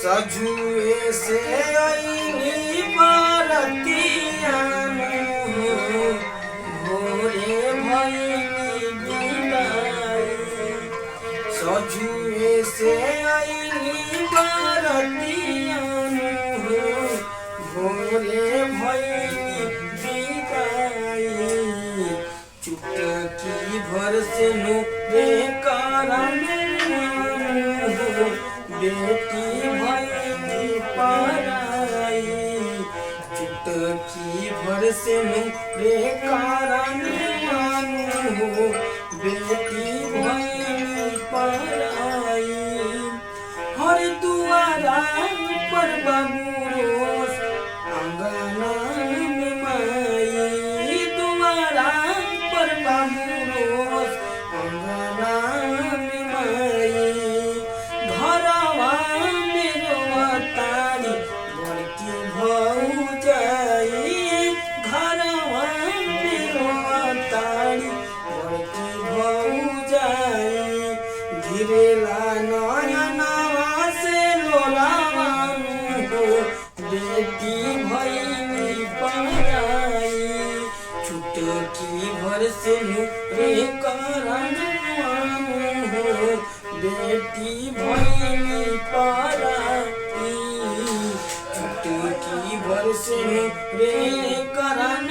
सजुए से आईनी बारतिया भोरे भइनी बिदाई। सजुए से आईनी बारतिया भोरे भइनी बिदाई। चुटकी भर से नुरे कारण बेटी भइनी पराई। चुटकी भर से नुरे कारण बेटी भइनी पराई। हर दुआरा पर बाबूरोस अंगना में माई। दुआरा पर बाबूरोस अंगना में माई। घरवा मेरो तारी बड़की भौजाई। घरवा मेरो तारी बड़की भौजाई। गिरेला नयनवा से लोलावा बेटी भइनी पराई। चुटकी भर से नुरे कारण बेटी भइनी पराई। चुटकी भर से नुरे कारण